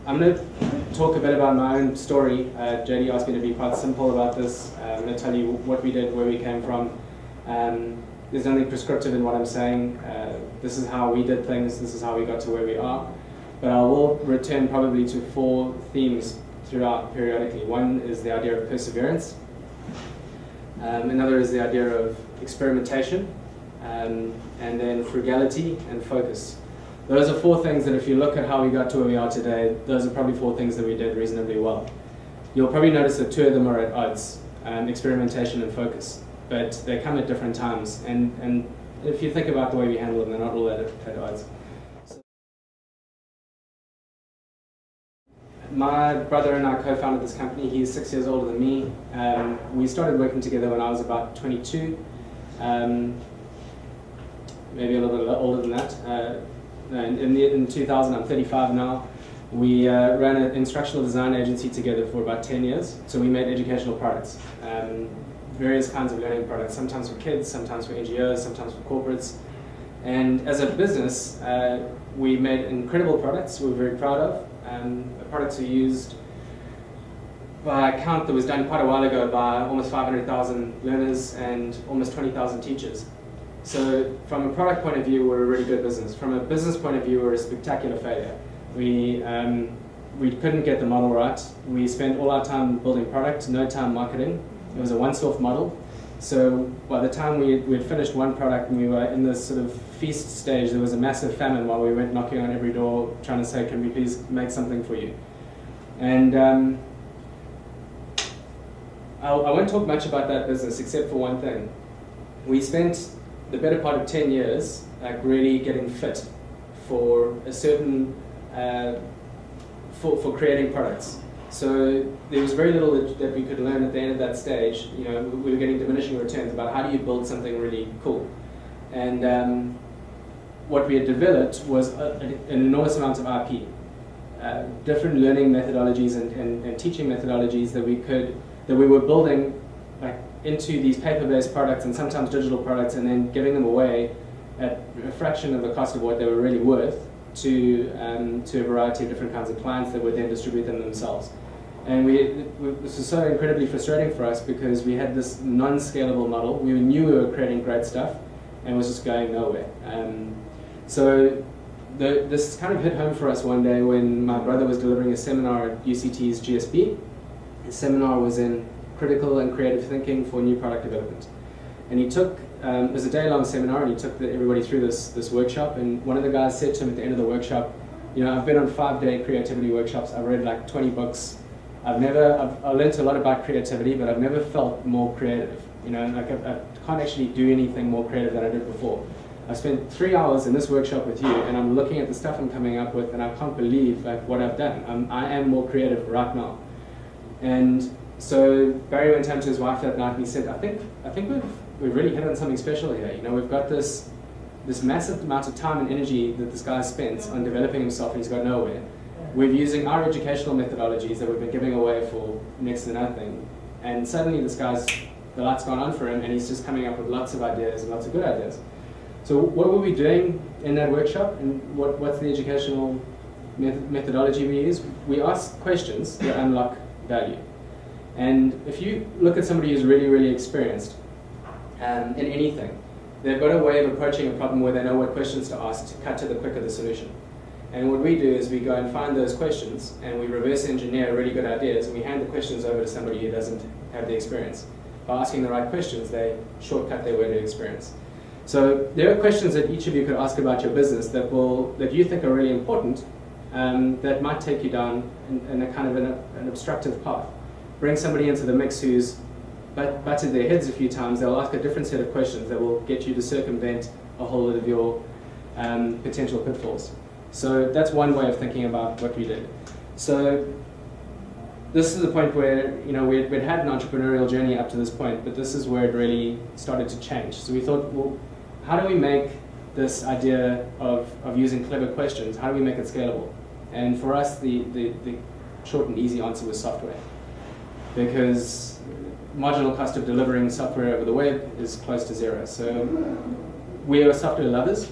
I'm going to talk a bit about my own story. JD asked me to be quite simple about this. I'm going to tell you what we did, where we came from. There's nothing prescriptive in what I'm saying. This is how we did things. This is how we got to where we are. But I will return probably to 4 themes throughout periodically. One is the idea of perseverance. Another is the idea of experimentation. And then frugality and focus. Those are 4 things that if you look at how we got to where we are today, those are probably 4 things that we did reasonably well. You'll probably notice that 2 of them are at odds, experimentation and focus, but they come at different times. And if you think about the way we handle them, they're not all at odds. My brother and I co-founded this company. He's 6 years older than me. We started working together when I was about 22, maybe a little bit older than that. In 2000, I'm 35 now. We ran an instructional design agency together for about 10 years. So we made educational products, various kinds of learning products, sometimes for kids, sometimes for NGOs, sometimes for corporates. And as a business, we made incredible products we're very proud of. The products are used by a count that was done quite a while ago by almost 500,000 learners and almost 20,000 teachers. So from a product point of view, we're a really good business. From a business point of view, we're a spectacular failure. We couldn't get the model right. We spent all our time building product, no time marketing. It was a once-off model. So by the time we had finished one product and we were in this sort of feast stage, there was a massive famine while we went knocking on every door trying to say, can we please make something for you? And I won't talk much about that business except for one thing. We spent the better part of 10 years really getting fit for a certain, for creating products. So there was very little that we could learn at the end of that stage. You know, we were getting diminishing returns about how do you build something really cool. And what we had developed was an enormous amount of IP, different learning methodologies and teaching methodologies that we were building like into these paper-based products and sometimes digital products, and then giving them away at a fraction of the cost of what they were really worth to a variety of different kinds of clients that would then distribute them themselves. And this was so incredibly frustrating for us because we had this non-scalable model. We knew we were creating great stuff and it was just going nowhere. So this kind of hit home for us one day when my brother was delivering a seminar at UCT's GSB. His seminar was in critical and creative thinking for new product development. And he took, it was a day-long seminar, and he took everybody through this workshop, and one of the guys said to him at the end of the workshop, you know, I've been on 5-day creativity workshops, I've read like 20 books, I've learned a lot about creativity, but I've never felt more creative. You know, like I can't actually do anything more creative than I did before. I spent 3 hours in this workshop with you, and I'm looking at the stuff I'm coming up with, and I can't believe like what I've done. I am more creative right now. And so Barry went home to his wife that night and he said, I think we've really hit on something special here. You know, we've got this massive amount of time and energy that this guy spent on developing himself and he's got nowhere. We're using our educational methodologies that we've been giving away for next to nothing. And suddenly the light's gone on for him and he's just coming up with lots of ideas and lots of good ideas. So what were we doing in that workshop, and what's the educational methodology we use? We ask questions that unlock value. And if you look at somebody who's really, really experienced in anything, they've got a way of approaching a problem where they know what questions to ask to cut to the quicker the solution. And what we do is we go and find those questions and we reverse engineer really good ideas and we hand the questions over to somebody who doesn't have the experience. By asking the right questions, they shortcut their way to experience. So there are questions that each of you could ask about your business that you think are really important, that might take you down in a kind of an obstructive path. Bring somebody into the mix who's butted their heads a few times, they'll ask a different set of questions that will get you to circumvent a whole lot of your potential pitfalls. So that's one way of thinking about what we did. So this is the point where, you know, we'd had an entrepreneurial journey up to this point, but this is where it really started to change. So we thought, well, how do we make this idea of using clever questions, how do we make it scalable? And for us, the short and easy answer was software. Because marginal cost of delivering software over the web is close to zero. So we are software lovers.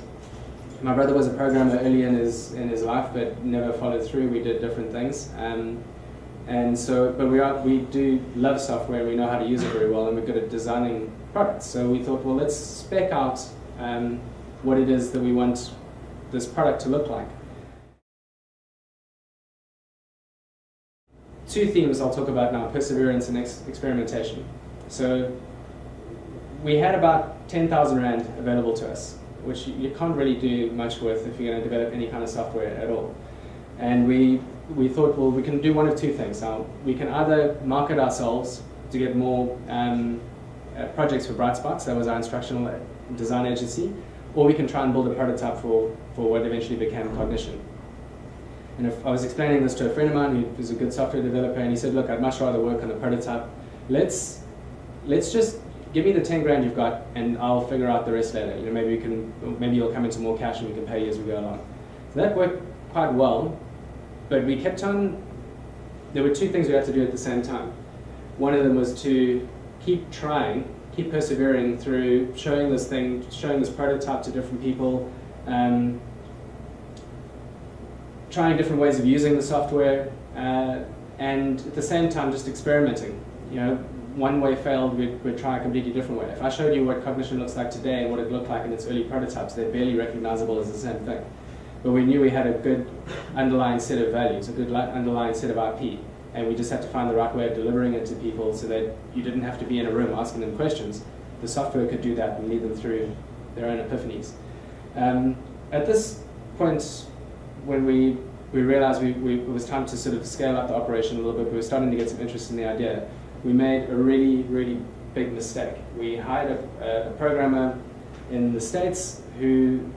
My brother was a programmer early in his life, but never followed through. We did different things, and so, but we do love software, and we know how to use it very well, and we're good at designing products. So we thought, well, let's spec out what it is that we want this product to look like. Two themes I'll talk about now: perseverance and experimentation. So we had about 10,000 Rand available to us, which you can't really do much with if you're going to develop any kind of software at all. And we thought, well, we can do one of two things. Now, we can either market ourselves to get more projects for Brightspots, that was our instructional design agency, or we can try and build a prototype for what eventually became Cognition. And if I was explaining this to a friend of mine who was a good software developer, and he said, look, I'd much rather work on a prototype. Let's just give me the 10 grand you've got, and I'll figure out the rest later. You know, maybe you'll come into more cash, and we can pay you as we go along. So that worked quite well, but we kept on. There were two things we had to do at the same time. One of them was to keep trying, keep persevering through showing this prototype to different people, trying different ways of using the software, and at the same time just experimenting. You know, one way failed, we'd try a completely different way. If I showed you what Cognition looks like today and what it looked like in its early prototypes, they're barely recognizable as the same thing. But we knew we had a good underlying set of values, a good underlying set of IP, and we just had to find the right way of delivering it to people so that you didn't have to be in a room asking them questions. The software could do that and lead them through their own epiphanies. At this point, when we realized it was time to sort of scale up the operation a little bit, we were starting to get some interest in the idea, we made a really, really big mistake. We hired a programmer in the States who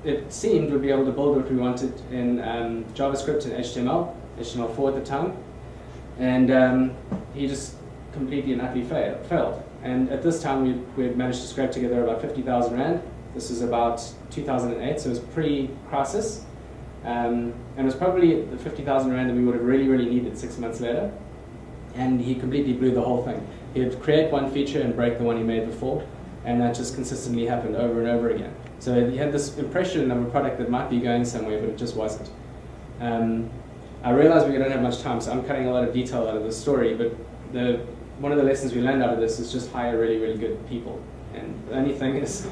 it seemed would be able to build what we wanted in JavaScript and HTML, HTML4 at the time, and he just completely and utterly failed. And at this time we had managed to scrape together about 50,000 Rand. This was about 2008, so it was pre-crisis. And it was probably the 50,000 Rand that we would have really, really needed 6 months later. And he completely blew the whole thing. He'd create one feature and break the one he made before, and that just consistently happened over and over again. So he had this impression of a product that might be going somewhere, but it just wasn't. I realized we don't have much time, so I'm cutting a lot of detail out of the story, but one of the lessons we learned out of this is just hire really, really good people. And the only thing is,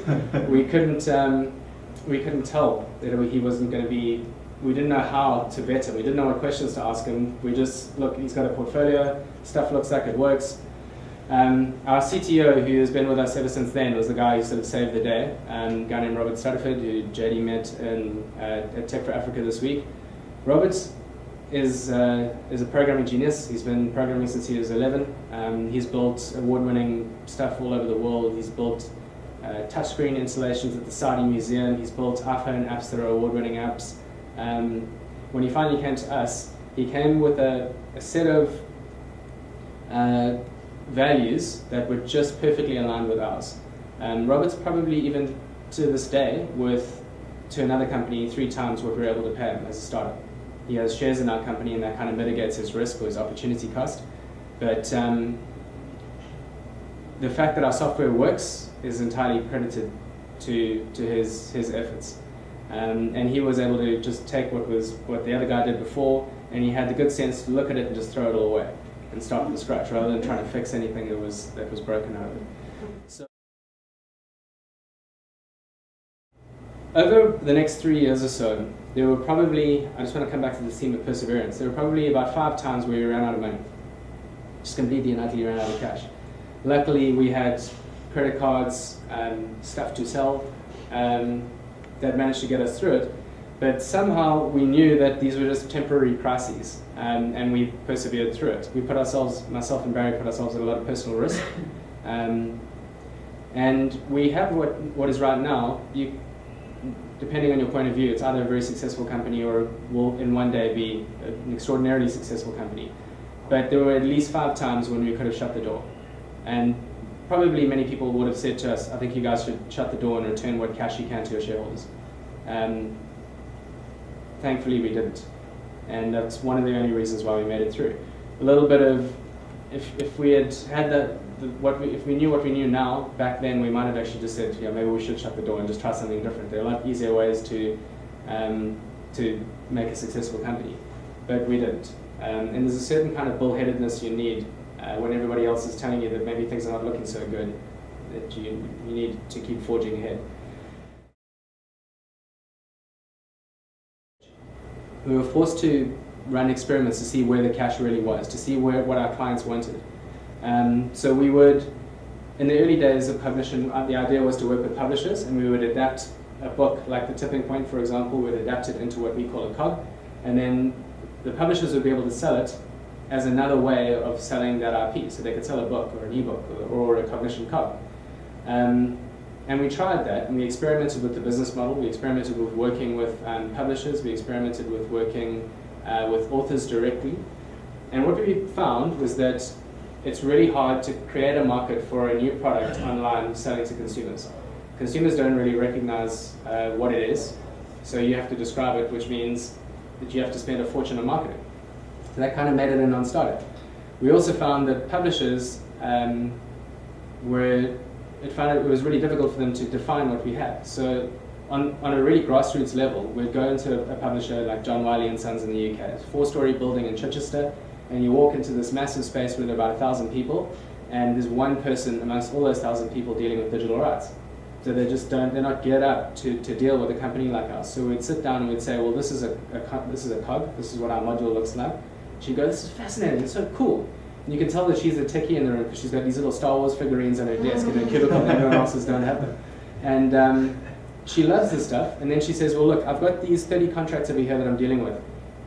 we couldn't tell that he wasn't going to be. We didn't know how to vet him. We didn't know what questions to ask him. We just, look, he's got a portfolio, stuff looks like it works. Our CTO, who has been with us ever since then, was the guy who sort of saved the day, a guy named Robert Stutterford, who JD met at Tech for Africa this week. Robert is a programming genius. He's been programming since he was 11. He's built award-winning stuff all over the world. He's built touchscreen installations at the Saudi Museum. He's built iPhone apps that are award-winning apps. When he finally came to us, he came with a set of values that were just perfectly aligned with ours. Robert's probably even to this day worth to another company 3 times what we were able to pay him as a startup. He has shares in our company, and that kind of mitigates his risk or his opportunity cost. But the fact that our software works is entirely credited to his efforts. And he was able to just take what the other guy did before, and he had the good sense to look at it and just throw it all away and start from scratch rather than trying to fix anything that was broken out of it. So over the next 3 years or so, there were probably, I just want to come back to this theme of perseverance, there were probably about 5 times where we ran out of money. Just completely and utterly ran out of cash. Luckily, we had credit cards, stuff to sell, that managed to get us through it. But somehow we knew that these were just temporary crises, and we persevered through it. Myself and Barry put ourselves at a lot of personal risk. And we have what is right now. Depending on your point of view, it's either a very successful company or will in one day be an extraordinarily successful company. But there were at least 5 times when we could have shut the door. And probably many people would have said to us, I think you guys should shut the door and return what cash you can to your shareholders. Thankfully we didn't. And that's one of the only reasons why we made it through. A little bit of, if we had if we knew what we knew now, back then we might have actually just said, yeah, maybe we should shut the door and just try something different. There are a lot easier ways to make a successful company, but we didn't. And there's a certain kind of bullheadedness you need when everybody else is telling you that maybe things are not looking so good, that you need to keep forging ahead. We were forced to run experiments to see where the cash really was, to see what our clients wanted. So we would, in the early days of Cognician, the idea was to work with publishers, and we would adapt a book like The Tipping Point, for example. We'd adapt it into what we call a cog, and then the publishers would be able to sell it as another way of selling that IP. So they could sell a book or an ebook or a Cognician cog. And we tried that, and we experimented with the business model. We experimented with working with publishers. We experimented with working with authors directly. And what we found was that it's really hard to create a market for a new product online selling to consumers. Consumers don't really recognize what it is, so you have to describe it, which means that you have to spend a fortune on marketing. So that kind of made it a non-starter. We also found that publishers found it was really difficult for them to define what we had. So on a really grassroots level, we'd go into a publisher like John Wiley & Sons in the UK. It's a 4-story building in Chichester, and you walk into this massive space with about 1,000 people, and there's one person amongst all those 1,000 people dealing with digital rights. So they're not geared up to deal with a company like us. So we'd sit down and we'd say, well, this is a cog, this is what our module looks like. She'd go, this is fascinating, it's so cool. And you can tell that she's a techie in the room because she's got these little Star Wars figurines on her desk in her cubicle and everyone else's don't have them. And she loves this stuff, and then she says, well, look, I've got these 30 contracts over here that I'm dealing with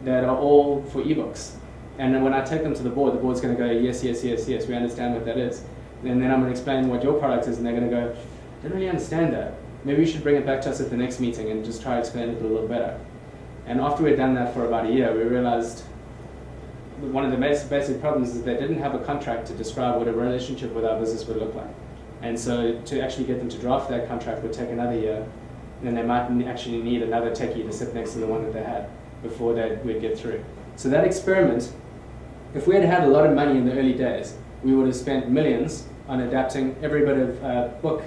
that are all for ebooks. And then when I take them to the board's going to go, yes, yes, yes, yes, we understand what that is. And then I'm going to explain what your product is, and they're going to go, I don't really understand that. Maybe you should bring it back to us at the next meeting and just try to explain it a little better. And after we'd done that for about a year, we realized one of the basic problems is they didn't have a contract to describe what a relationship with our business would look like. And so to actually get them to draft that contract would take another year, and then they might actually need another techie to sit next to the one that they had before we'd get through. So that experiment, if we had had a lot of money in the early days, we would have spent millions on adapting every bit of book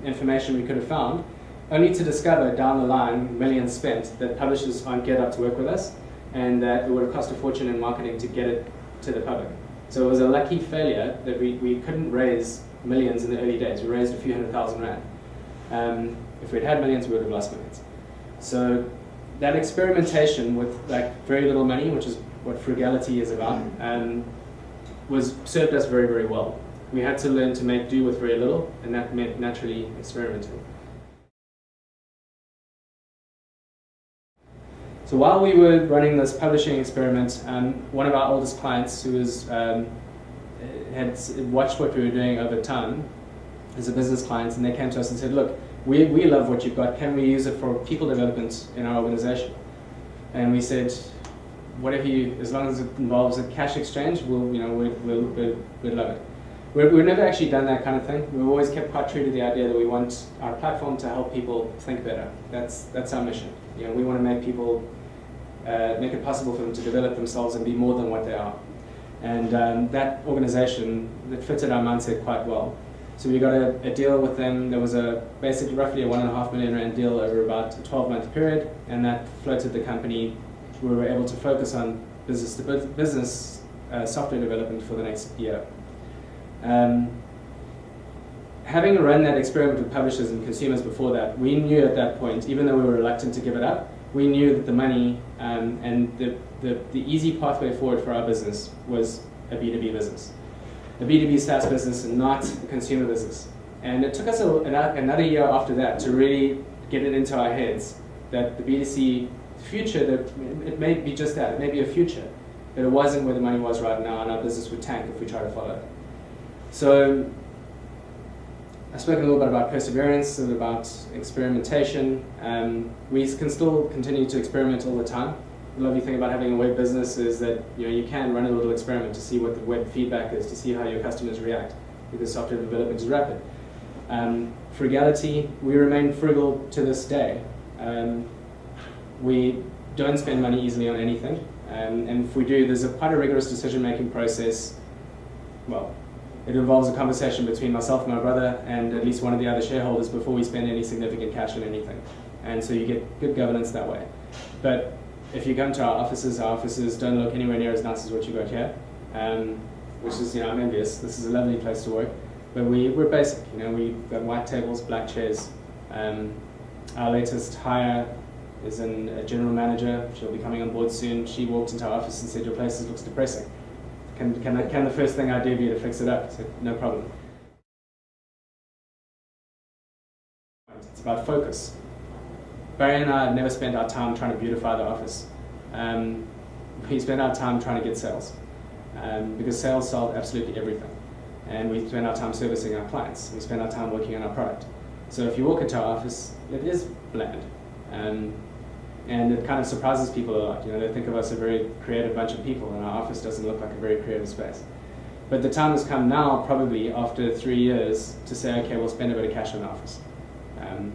information we could have found, only to discover down the line, millions spent, that publishers aren't geared up to work with us, and that it would have cost a fortune in marketing to get it to the public. So it was a lucky failure that we couldn't raise millions in the early days. We raised a few $100,000 rand. If we'd had millions, we would have lost millions. So that experimentation with very little money, which is what Frugality is about, served us very, very well. We had to learn to make do with very little, and that meant naturally experimenting. So while we were running this publishing experiment, one of our oldest clients, who had watched what we were doing over time, is a business client, and they came to us and said, look, we love what you've got, can we use it for people development in our organization? And we said, whatever as long as it involves a cash exchange, we'd love it. We've never actually done that kind of thing. We've always kept quite true to the idea that we want our platform to help people think better. That's our mission. We want to make people, make it possible for them to develop themselves and be more than what they are. And that organization, that fitted our mindset quite well. So we got a deal with them. There was basically roughly a $1.5 million deal over about a 12-month period, and that floated the company. We were able to focus on business software development for the next year. Having run that experiment with publishers and consumers before that, we knew at that point, even though we were reluctant to give it up, we knew that the money and the easy pathway forward for our business was a B2B business. A B2B SaaS business and not a consumer business. And it took us another year after that to really get it into our heads that the B2C future, that it may be just that, it may be a future, but it wasn't where the money was right now, and our business would tank if we tried to follow it. So I've spoken a little bit about perseverance and about experimentation. We can still continue to experiment all the time. The lovely thing about having a web business is that you can run a little experiment to see what the web feedback is, to see how your customers react, because software development is rapid. Frugality, we remain frugal to this day. We don't spend money easily on anything, and if we do, there's quite a rigorous decision-making process. Well, it involves a conversation between myself and my brother and at least one of the other shareholders before we spend any significant cash on anything. And so you get good governance that way. But if you come to our offices don't look anywhere near as nice as what you got here, which is, I'm envious. This is a lovely place to work. But we're basic, we've got white tables, black chairs. Our latest hire is a general manager. She'll be coming on board soon. She walked into our office and said, "Your place looks depressing. Can the first thing I do be to fix it up?" I said, "No problem." It's about focus. Barry and I have never spent our time trying to beautify the office. We spend our time trying to get sales, because sales solve absolutely everything. And we spend our time servicing our clients. We spend our time working on our product. So if you walk into our office, it is bland. And it kind of surprises people a lot. They think of us as a very creative bunch of people, and our office doesn't look like a very creative space. But the time has come now, probably after 3 years, to say, okay, we'll spend a bit of cash on the office,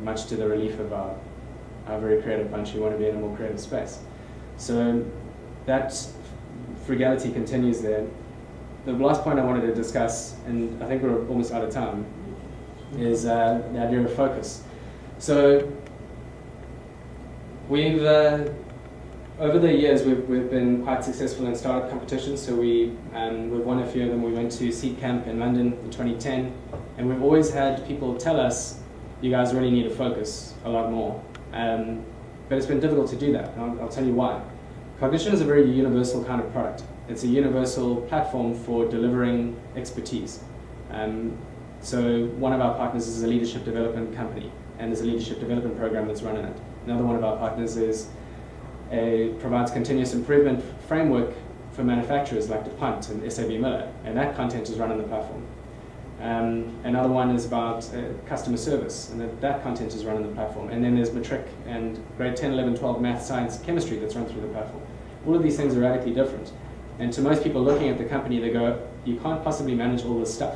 much to the relief of our very creative bunch who want to be in a more creative space. So that frugality continues there. The last point I wanted to discuss, and I think we're almost out of time, is the idea of focus. So we've, over the years, we've been quite successful in startup competitions. So we've won a few of them. We went to Seed Camp in London in 2010, and we've always had people tell us, "You guys really need to focus a lot more." But it's been difficult to do that, and I'll tell you why. Cognician is a very universal kind of product. It's a universal platform for delivering expertise. So one of our partners is a leadership development company, and there's a leadership development program that's running it. Another one of our partners provides continuous improvement framework for manufacturers like DuPont and SAB Miller, and that content is run on the platform. Another one is about customer service, and that content is run on the platform. And then there's Matric and grade 10, 11, 12 math, science, chemistry that's run through the platform. All of these things are radically different. And to most people looking at the company, they go, "You can't possibly manage all this stuff.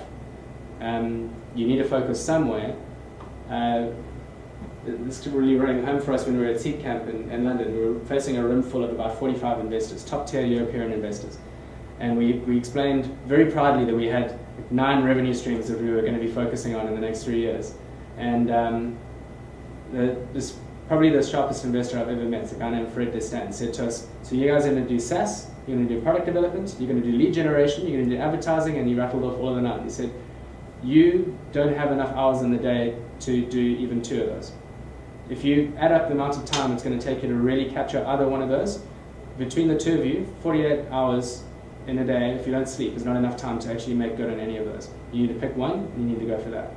You need to focus somewhere." This is really running home for us when we were at Seed Camp in London. We were facing a room full of about 45 investors, top-tier European investors. And we explained very proudly that we had 9 revenue streams that we were going to be focusing on in the next 3 years. And probably the sharpest investor I've ever met, a guy named Fred Destan, said to us, "So you guys are going to do SaaS, you're going to do product development, you're going to do lead generation, you're going to do advertising," and he rattled off all of the 9. He said, "You don't have enough hours in the day to do even 2 of those. If you add up the amount of time it's going to take you to really capture either one of those, between the 2 of you, 48 hours in a day, if you don't sleep, is not enough time to actually make good on any of those. You need to pick one, and you need to go for that."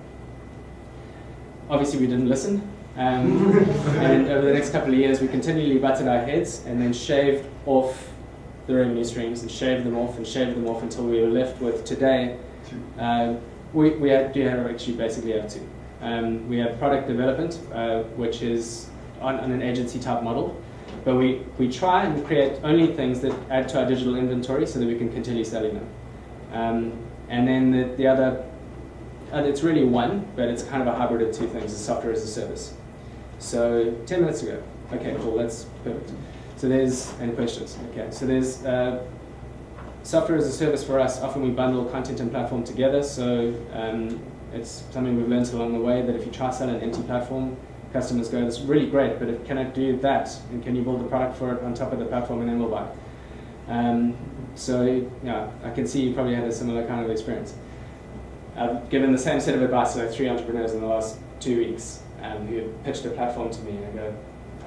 Obviously, we didn't listen. And over the next couple of years, we continually butted our heads and then shaved off the revenue streams and shaved them off until we were left with today. We actually basically have 2. We have product development, which is on an agency type model. But we try and create only things that add to our digital inventory so that we can continue selling them. And then the other, it's really one, but it's kind of a hybrid of 2 things, is software as a service. So 10 minutes ago. Okay, cool, that's perfect. So there's, any questions? Okay, so there's software as a service for us. Often we bundle content and platform together, so it's something we've learned along the way, that if you try to sell an empty platform, customers go, "That's really great, but can it do that? And can you build the product for it on top of the platform, and then we'll buy it?" So yeah, I can see you probably had a similar kind of experience. I've given the same set of advice to 3 entrepreneurs in the last 2 weeks who have pitched a platform to me, and I go,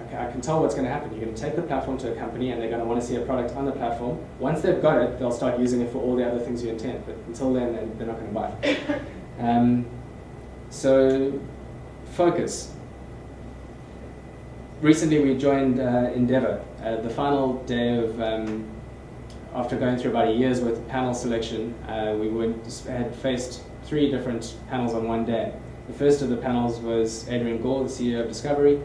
"Okay, I can tell what's going to happen. You're going to take the platform to a company, and they're going to want to see a product on the platform. Once they've got it, they'll start using it for all the other things you intend, but until then, they're not going to buy it." So focus. Recently we joined Endeavour. The final day of, after going through about a year's worth of panel selection, we had faced 3 different panels on one day. The first of the panels was Adrian Gore, the CEO of Discovery,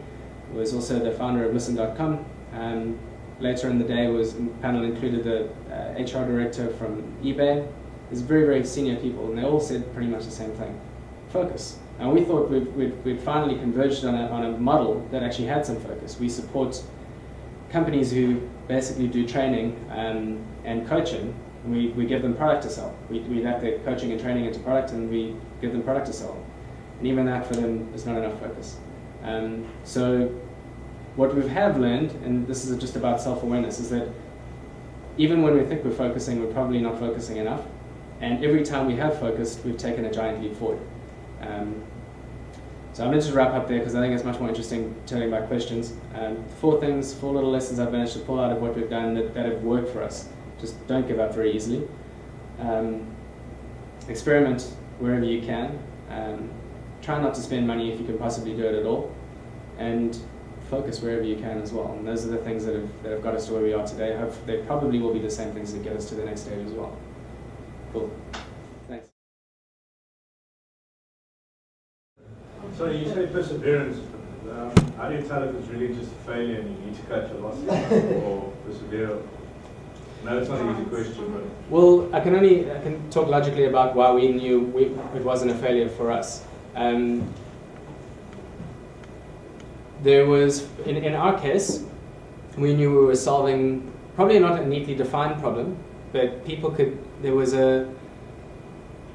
who was also the founder of Listen.com. Later in the day, the panel included the HR director from eBay. There's very, very senior people, and they all said pretty much the same thing: focus. And we thought we'd finally converged on a model that actually had some focus. We support companies who basically do training and coaching We give them product to sell. We wrap their coaching and training into product, and we give them product to sell. And even that for them is not enough focus. So what we have learned, and this is just about self-awareness, is that even when we think we're focusing, we're probably not focusing enough. And every time we have focused, we've taken a giant leap forward. So I'm going to just wrap up there because I think it's much more interesting telling about questions. 4 little lessons I've managed to pull out of what we've done that have worked for us. Just don't give up very easily. Experiment wherever you can. Try not to spend money if you can possibly do it at all. And focus wherever you can as well. And those are the things that have got us to where we are today. They probably will be the same things that get us to the next stage as well. Cool. Thanks. So you say perseverance. How do you tell if it's really just a failure and you need to cut your losses or persevere? No, it's not an easy question, but... Well, I can talk logically about why we knew it wasn't a failure for us. There was, in our case, we knew we were solving probably not a neatly defined problem, but there was a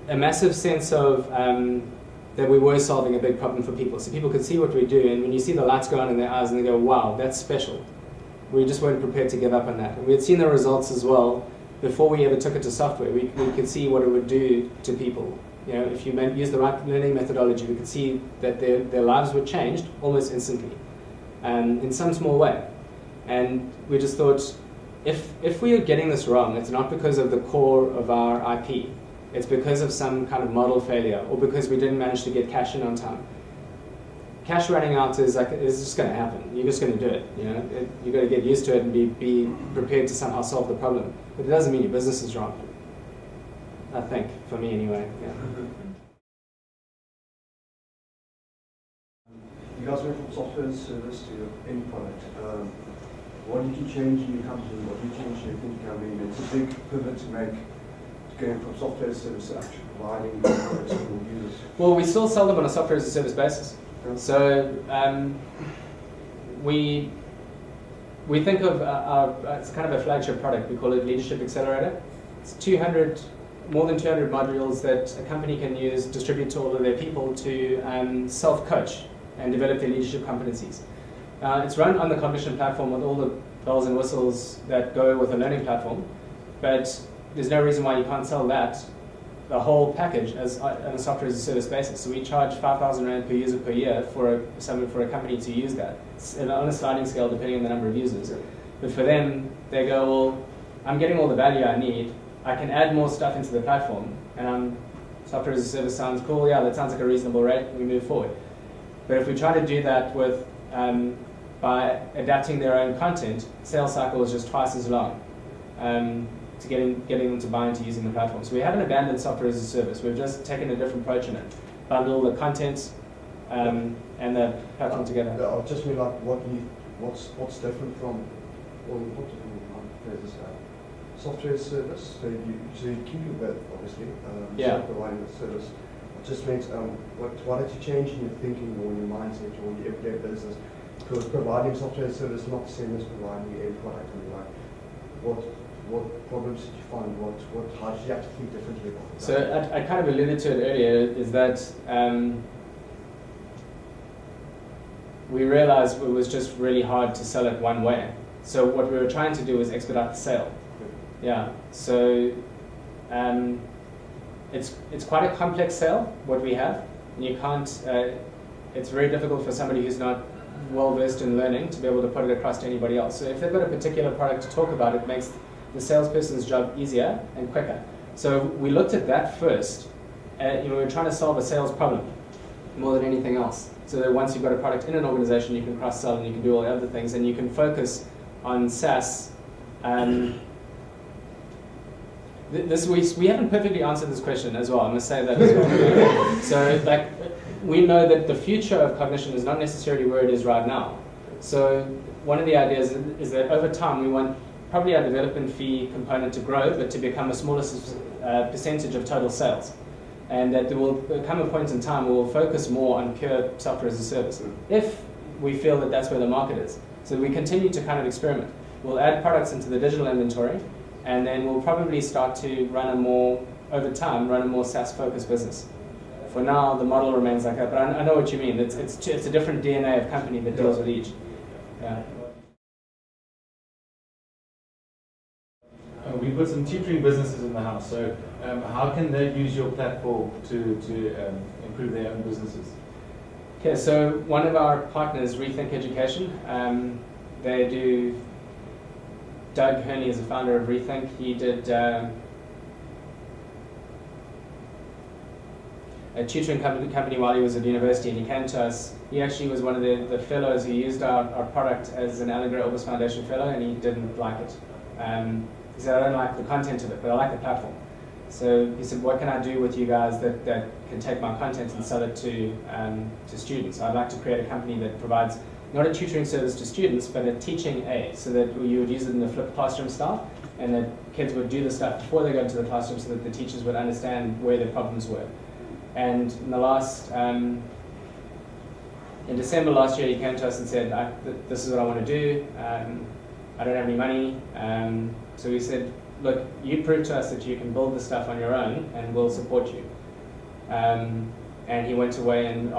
massive sense of that we were solving a big problem for people. So people could see what we do, and when you see the lights go on in their eyes and they go, wow, that's special. We just weren't prepared to give up on that. And we had seen the results as well before we ever took it to software. We could see what it would do to people. You know, if you use the right learning methodology, we could see that their lives were changed almost instantly, in some small way. And we just thought, if we are getting this wrong, it's not because of the core of our IP. It's because of some kind of model failure, or because we didn't manage to get cash in on time. Cash running out is just going to happen. You're just going to do it. You know, you've got to get used to it and be prepared to somehow solve the problem. But it doesn't mean your business is wrong. I think, for me anyway. Yeah. You guys went from software as a service to any product. What did you change in your company? What did you change in your thinking? I mean, it's a big pivot to make, going from software as a service to actually providing products for users. Well, we still sell them on a software as a service basis. So we think of it's kind of a flagship product. We call it Leadership Accelerator. It's more than 200 modules that a company can use, distribute to all of their people to self-coach and develop their leadership competencies. It's run on the Cognician platform with all the bells and whistles that go with a learning platform, but there's no reason why you can't sell that, the whole package, on a software as a service basis. So we charge 5,000 Rand per user per year for a company to use that. It's on a sliding scale depending on the number of users. But for them, they go, well, I'm getting all the value I need. I can add more stuff into the platform, and software as a service sounds cool. Yeah, that sounds like a reasonable rate. We move forward. But if we try to do that with by adapting their own content, sales cycle is just twice as long to getting them to buy into using the platform. So we haven't abandoned software as a service. We've just taken a different approach in it. Bundle the content and the platform together. I'll just mean like what's different from, well, what do you mean, software as a service? So you keep your bit, obviously. Yeah. Providing the service. It just means what did you change in your thinking or your mindset or your everyday business? Because providing software as a service is not the same as providing a product. I mean, like, what problems did you find? How did you have to think differently about it? So I kind of alluded to it earlier, is that we realized it was just really hard to sell it one way. So what we were trying to do was expedite the sale. Yeah. So it's quite a complex sale, what we have. And you can't, it's very difficult for somebody who's not well versed in learning to be able to put it across to anybody else. So if they've got a particular product to talk about, it makes the salesperson's job easier and quicker. So we looked at that first. We were trying to solve a sales problem more than anything else. So that once you've got a product in an organization, you can cross-sell and you can do all the other things, and you can focus on SaaS. We haven't perfectly answered this question as well. I must say that as well. So we know that the future of Cognition is not necessarily where it is right now. So one of the ideas is that over time we want probably our development fee component to grow, but to become a smaller percentage of total sales. And that there will come a point in time where we'll focus more on pure software as a service, if we feel that that's where the market is. So we continue to kind of experiment. We'll add products into the digital inventory, and then we'll probably start to over time, run a more SaaS-focused business. For now, the model remains like that, but I know what you mean. It's a different DNA of company that deals with each. Yeah. We've got some tutoring businesses in the house, so how can they use your platform to improve their own businesses? Okay, so one of our partners, Rethink Education, they do. Doug Herney is the founder of Rethink. He did a tutoring company while he was at university, and he came to us. He actually was one of the fellows who used our product as an Allan Orbis Foundation fellow, and he didn't like it. He said, I don't like the content of it, but I like the platform. So he said, what can I do with you guys that can take my content and sell it to students? I'd like to create a company that provides not a tutoring service to students, but a teaching aid, so that you would use it in the flipped classroom style, and that kids would do the stuff before they go into the classroom so that the teachers would understand where their problems were. And in the last, in December last year, he came to us and said, this is what I want to do. I don't have any money. So we said, look, you prove to us that you can build the stuff on your own, and we'll support you. And he went away, and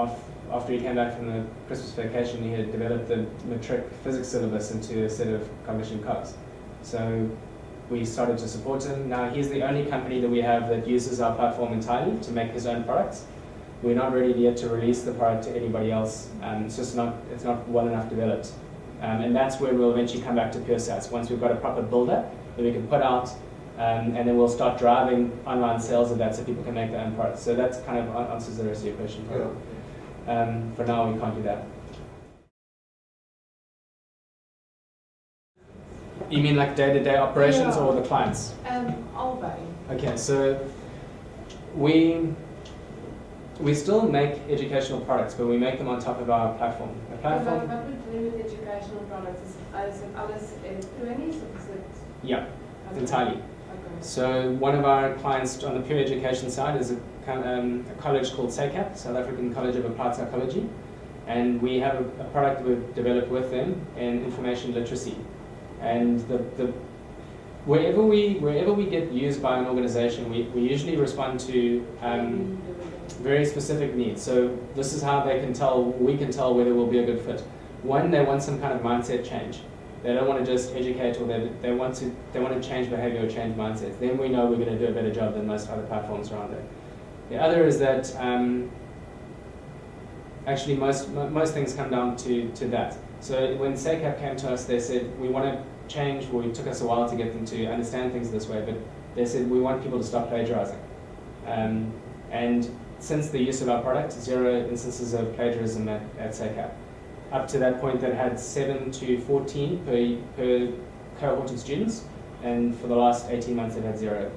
after he came back from the Christmas vacation, he had developed the matric physics syllabus into a set of Cognician cogs. So we started to support him. Now he's the only company that we have that uses our platform entirely to make his own products. We're not ready yet to release the product to anybody else. It's not well enough developed. And that's where we'll eventually come back to pure SaaS, once we've got a proper builder that we can put out, and then we'll start driving online sales of that so people can make their own products. So that's kind of answers the rest of your question. Yeah. For now, we can't do that. You mean like day-to-day operations or the clients? All of it. Okay, so we still make educational products, but we make them on top of our platform. The platform. What we do with educational products is alles elektronisch, or is it? Yeah, Okay. entirely. Okay. So one of our clients on the pure education side is a college called SACAP, South African College of Applied Psychology, and we have a product that we've developed with them in information literacy. And wherever we get used by an organization, we usually respond to very specific needs. So this is how we can tell whether we'll be a good fit. One, they want some kind of mindset change. They don't want to just educate, or they want to change behavior or change mindsets. Then we know we're going to do a better job than most other platforms around it. The other is that actually most things come down to that. So when SACAP came to us, they said, we want to change. Well, it took us a while to get them to understand things this way, but they said, we want people to stop plagiarizing. And since the use of our product, 0 instances of plagiarism at SACAP. Up to that point, that had 7 to 14 per cohort of students, and for the last 18 months, it had 0.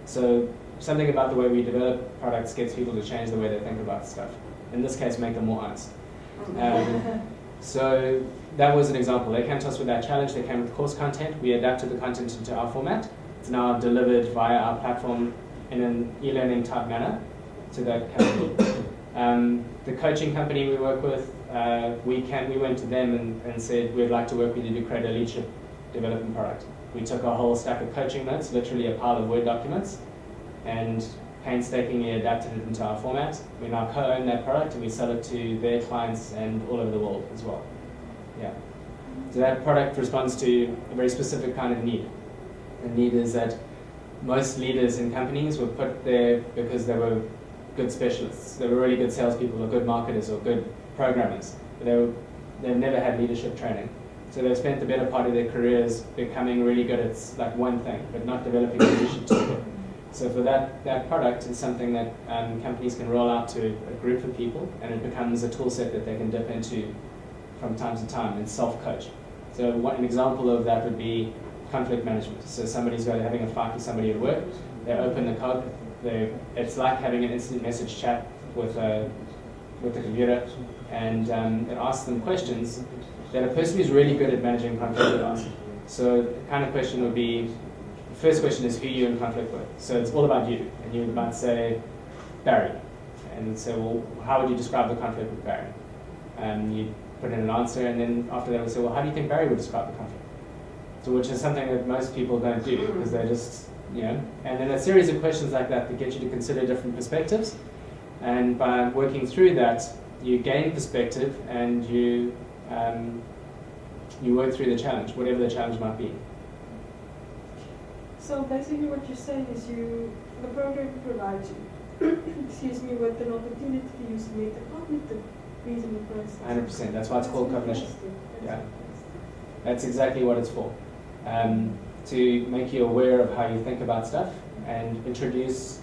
So something about the way we develop products gets people to change the way they think about stuff. In this case, make them more honest. So that was an example. They came to us with that challenge. They came with course content. We adapted the content into our format. It's now delivered via our platform in an e-learning type manner to that company. The coaching company we work with, we went to them and said, we'd like to work with you to create a leadership development product. We took a whole stack of coaching notes, literally a pile of Word documents, and painstakingly adapted it into our format. We now co-own that product, and we sell it to their clients and all over the world as well. Yeah. So that product responds to a very specific kind of need. The need is that most leaders in companies were put there because they were good specialists. They were really good salespeople or good marketers or good programmers. But they've never had leadership training. So they've spent the better part of their careers becoming really good at like one thing, but not developing leadership to it. So for that product is something that companies can roll out to a group of people, and it becomes a tool set that they can dip into from time to time and self-coach. So an example of that would be conflict management. So somebody's having a fight with somebody at work, they open the cog, it's like having an instant message chat with the computer, and it asks them questions that a person who's really good at managing conflict would ask. So the kind of question would be, the first question is who you're in conflict with. So it's all about you, and you might say, Barry. And say, well, how would you describe the conflict with Barry? And you put in an answer, and then after that we say, well, how do you think Barry would describe the conflict? So which is something that most people don't do because they just, and then a series of questions like that get you to consider different perspectives. And by working through that, you gain perspective and you work through the challenge, whatever the challenge might be. So basically what you're saying is the program provides you, excuse me, with an opportunity to use cognitive reasoning process. 100%, that's why it's called Cognition. Yeah, that's exactly what it's for. To make you aware of how you think about stuff and introduce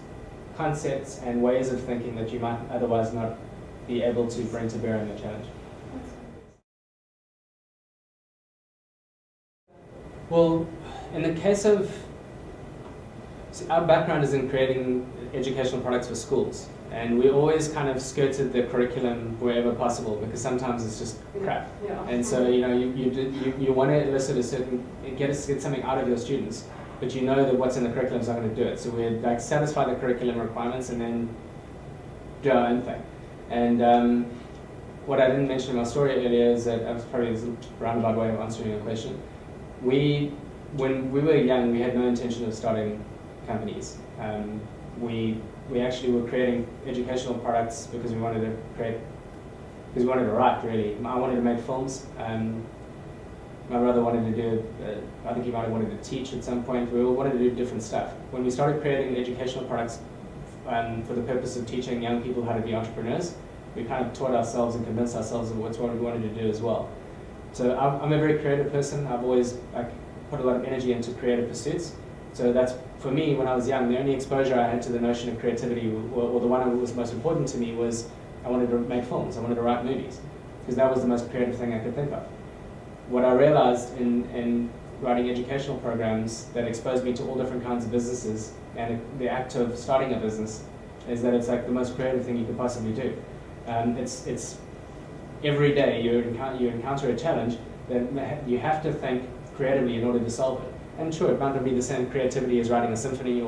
concepts and ways of thinking that you might otherwise not be able to bring to bear in the challenge. Well, in the case of, our background is in creating educational products for schools, and we always kind of skirted the curriculum wherever possible because sometimes it's just crap. Yeah. And so you want to elicit a certain, get something out of your students, but you know that what's in the curriculum is not going to do it. So we like satisfy the curriculum requirements and then do our own thing. And what I didn't mention in my story earlier is that I was probably a roundabout way of answering your question. When we were young, we had no intention of starting companies. We actually were creating educational products because we wanted to write, really. I wanted to make films. My brother wanted to do, I think he might have wanted to teach at some point. We all wanted to do different stuff. When we started creating educational products for the purpose of teaching young people how to be entrepreneurs, we kind of taught ourselves and convinced ourselves of what we wanted to do as well. So I'm a very creative person. I've always put a lot of energy into creative pursuits. So that's, for me, when I was young, the only exposure I had to the notion of creativity, or the one that was most important to me, was I wanted to make films. I wanted to write movies, because that was the most creative thing I could think of. What I realized in writing educational programs that exposed me to all different kinds of businesses and the act of starting a business is that it's like the most creative thing you could possibly do. It's every day you encounter a challenge that you have to think creatively in order to solve it. And sure, it might not be the same creativity as writing a symphony,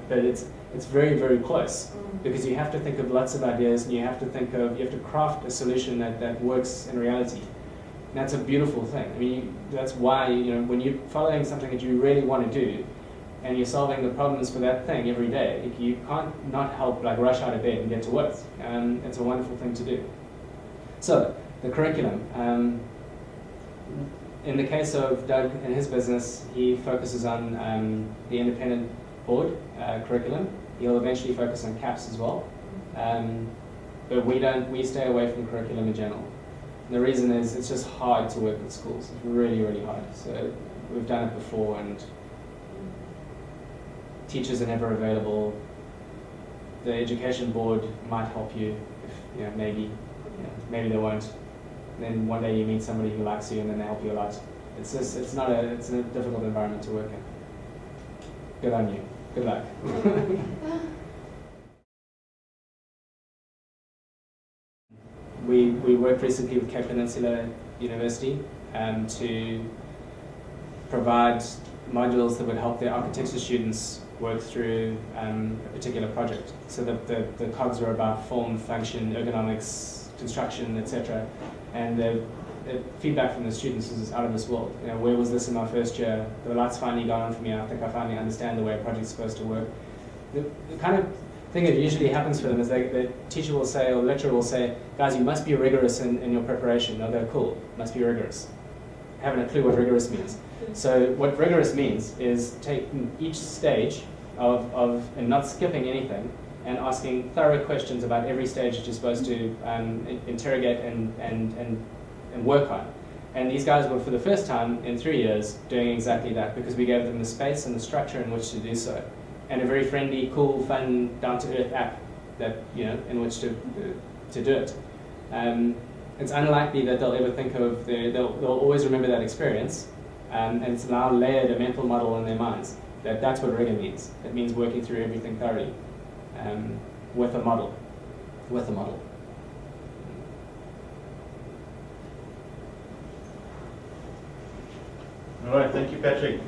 but it's very, very close, because you have to think of lots of ideas and you have to craft a solution that works in reality. And that's a beautiful thing. I mean, that's why when you're following something that you really want to do, and you're solving the problems for that thing every day, you can't not help rush out of bed and get to work. It's a wonderful thing to do. So the curriculum. In the case of Doug and his business, he focuses on the independent board curriculum. He'll eventually focus on CAPS as well. But we stay away from curriculum in general. And the reason is it's just hard to work with schools. It's really, really hard. So we've done it before, and teachers are never available. The education board might help you, if maybe they won't. Then one day you meet somebody who likes you, and then they help you a lot. It's a difficult environment to work in. Good on you. Good luck. We worked recently with Cape Peninsula University to provide modules that would help their architecture students work through a particular project. So the cogs were about form, function, ergonomics, construction, etc. And the feedback from the students is out of this world. Where was this in my first year? The light's finally gone on for me. I think I finally understand the way a project's supposed to work. The kind of thing that usually happens for them is the teacher will say, or the lecturer will say, guys, you must be rigorous in your preparation. They'll go, cool, must be rigorous. Haven't a clue what rigorous means. So what rigorous means is taking each stage and not skipping anything, and asking thorough questions about every stage that you're supposed to interrogate and work on. And these guys were, for the first time in 3 years, doing exactly that, because we gave them the space and the structure in which to do so, and a very friendly, cool, fun, down-to-earth app that in which to do it. It's unlikely that they'll ever think of they'll always remember that experience, and it's now layered a mental model in their minds that's what rigor means. It means working through everything thoroughly. With a model. All right, thank you, Patrick.